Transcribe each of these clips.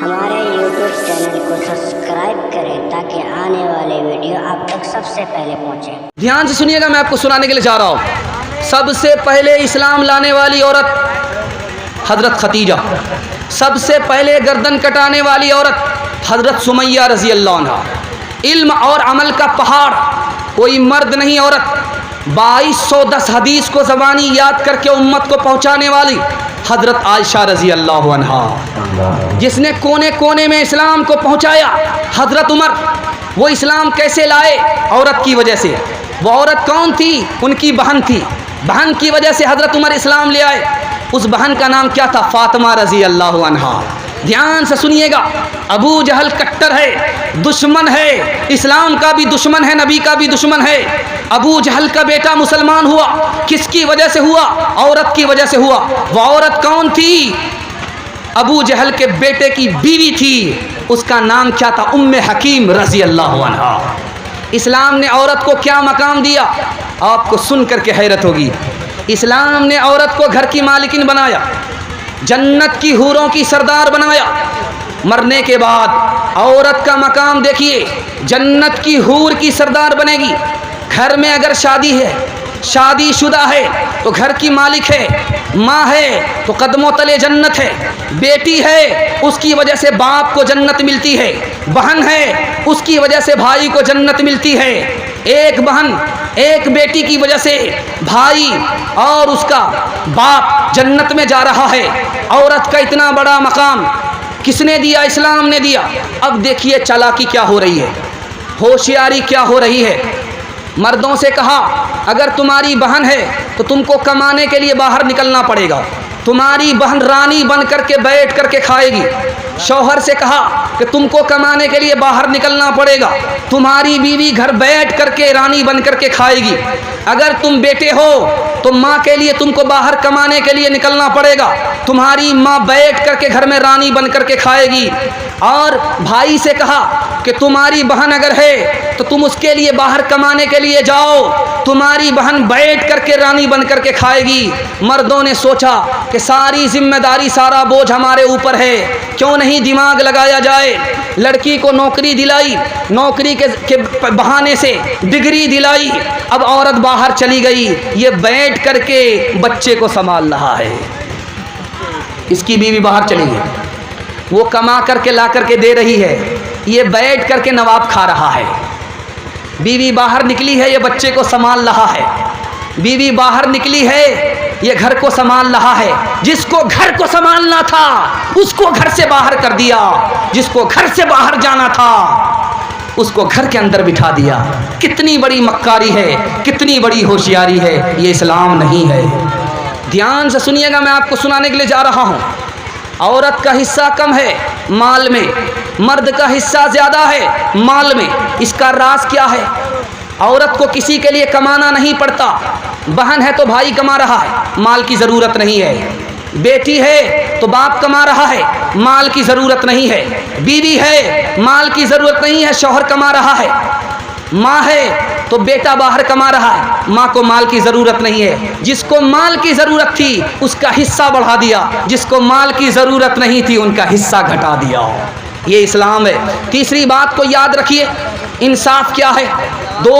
ہمارے YouTube channel کو subscribe کریں تاکہ آنے والے ویڈیو آپ تک سب سے پہلے پہنچے۔ دھیان سے سنیے گا، میں آپ کو سنانے کے لیے جا رہا ہوں۔ سب سے پہلے اسلام لانے والی عورت حضرت خدیجہ، سب سے پہلے گردن کٹانے والی عورت حضرت سمیہ رضی اللہ عنہ، علم اور عمل کا پہاڑ، کوئی مرد نہیں عورت، 2210 حدیث کو زبانی یاد کر کے امت کو پہنچانے والی حضرت عائشہ رضی اللہ عنہا، جس نے کونے کونے میں اسلام کو پہنچایا حضرت عمر۔ وہ اسلام کیسے لائے؟ عورت کی وجہ سے۔ وہ عورت کون تھی؟ ان کی بہن تھی، بہن کی وجہ سے حضرت عمر اسلام لے آئے۔ اس بہن کا نام کیا تھا؟ فاطمہ رضی اللہ عنہا۔ دھیان سے سنیے گا، ابو جہل کٹر ہے، دشمن ہے، اسلام کا بھی دشمن ہے، نبی کا بھی دشمن ہے۔ ابو جہل کا بیٹا مسلمان ہوا، کس کی وجہ سے ہوا؟ عورت کی وجہ سے ہوا۔ وہ عورت کون تھی؟ ابو جہل کے بیٹے کی بیوی تھی، اس کا نام کیا تھا؟ ام حکیم رضی اللہ عنہا۔ اسلام نے عورت کو کیا مقام دیا؟ آپ کو سن کر کے حیرت ہوگی۔ اسلام نے عورت کو گھر کی مالکن بنایا، جنت کی حوروں کی سردار بنایا۔ مرنے کے بعد عورت کا مقام دیکھیے، جنت کی حور کی سردار بنے گی۔ گھر میں اگر شادی ہے، شادی شدہ ہے تو گھر کی مالک ہے، ماں ہے تو قدموں تلے جنت ہے، بیٹی ہے اس کی وجہ سے باپ کو جنت ملتی ہے، بہن ہے اس کی وجہ سے بھائی کو جنت ملتی ہے۔ ایک بہن ایک بیٹی کی وجہ سے بھائی اور اس کا باپ جنت میں جا رہا ہے۔ عورت کا اتنا بڑا مقام کس نے دیا؟ اسلام نے دیا۔ اب دیکھیے چالاکی کیا ہو رہی ہے، ہوشیاری کیا ہو رہی ہے۔ مردوں سے کہا اگر تمہاری بہن ہے تو تم کو کمانے کے لیے باہر نکلنا پڑے گا، تمہاری بہن رانی بن کر کے بیٹھ کر کے کھائے گی۔ شوہر سے کہا کہ تم کو کمانے کے لیے باہر نکلنا پڑے گا، تمہاری بیوی گھر بیٹھ کر کے رانی بن کر کے کھائے گی۔ اگر تم بیٹے ہو تو ماں کے لیے تم کو باہر کمانے کے لیے نکلنا پڑے گا، تمہاری ماں بیٹھ کر کے گھر میں رانی بن کر کے کھائے گی۔ اور بھائی سے کہا کہ تمہاری بہن اگر ہے تو تم اس کے لیے باہر کمانے کے لیے جاؤ، تمہاری بہن بیٹھ کر کے رانی بن کر کے کھائے گی۔ مردوں نے سوچا کہ ساری ذمہ داری، سارا بوجھ ہمارے اوپر ہے، کیوں نہیں دماغ لگایا جائے۔ لڑکی کو نوکری دلائی، نوکری کے بہانے سے ڈگری دلائی، اب عورت باہر چلی گئی، یہ بیٹھ کر کے بچے کو سنبھال رہا ہے۔ اس کی بیوی باہر چلی گئی، وہ کما کر کے لا کر کے دے رہی ہے، یہ بیٹھ کر کے نواب کھا رہا ہے۔ بیوی باہر نکلی ہے، یہ بچے کو سنبھال رہا ہے۔ بیوی باہر نکلی ہے، یہ گھر کو سنبھال رہا ہے۔ جس کو گھر کو سنبھالنا تھا اس کو گھر سے باہر کر دیا، جس کو گھر سے باہر جانا تھا اس کو گھر کے اندر بٹھا دیا۔ کتنی بڑی مکاری ہے، کتنی بڑی ہوشیاری ہے، یہ اسلام نہیں ہے۔ دھیان سے سنیے گا، میں آپ کو سنانے کے لیے جا رہا ہوں۔ عورت کا حصہ کم ہے مال میں، مرد کا حصہ زیادہ ہے مال میں۔ اس کا راز کیا ہے؟ عورت کو کسی کے لیے کمانا نہیں پڑتا، بہن ہے تو بھائی کما رہا ہے، مال کی ضرورت نہیں ہے۔ بیٹی ہے تو باپ کما رہا ہے، مال کی ضرورت نہیں ہے۔ بیوی ہے، مال کی ضرورت نہیں ہے، شوہر کما رہا ہے۔ ماں ہے تو بیٹا باہر کما رہا ہے، ماں کو مال کی ضرورت نہیں ہے۔ جس کو مال کی ضرورت تھی اس کا حصہ بڑھا دیا، جس کو مال کی ضرورت نہیں تھی ان کا حصہ گھٹا دیا۔ یہ اسلام ہے۔ تیسری بات کو یاد رکھیے، انصاف کیا ہے؟ دو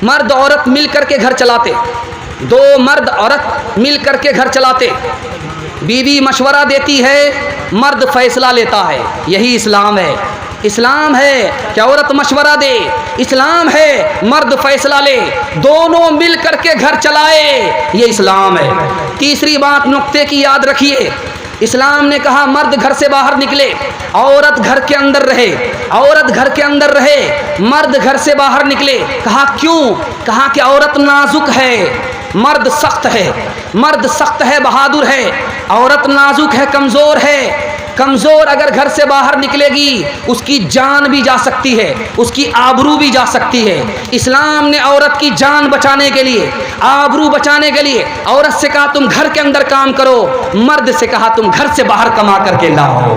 مرد عورت مل کر کے گھر چلاتے، دو مرد عورت مل کر کے گھر چلاتے، بیوی مشورہ دیتی ہے، مرد فیصلہ لیتا ہے، یہی اسلام ہے۔ اسلام ہے کہ عورت مشورہ دے، اسلام ہے مرد فیصلہ لے، دونوں مل کر کے گھر چلائے، یہ اسلام ہے۔ تیسری بات نقطے کی یاد رکھیے، اسلام نے کہا مرد گھر سے باہر نکلے، عورت گھر کے اندر رہے، عورت گھر کے اندر رہے، مرد گھر سے باہر نکلے۔ کہا کیوں؟ کہا کہ عورت نازک ہے، مرد سخت ہے، مرد سخت ہے، بہادر ہے، عورت نازک ہے، کمزور ہے۔ کمزور اگر گھر سے باہر نکلے گی اس کی جان بھی جا سکتی ہے، اس کی آبرو بھی جا سکتی ہے۔ اسلام نے عورت کی جان بچانے کے لیے، آبرو بچانے کے لیے عورت سے کہا تم گھر کے اندر کام کرو، مرد سے کہا تم گھر سے باہر کما کر کے لاؤ۔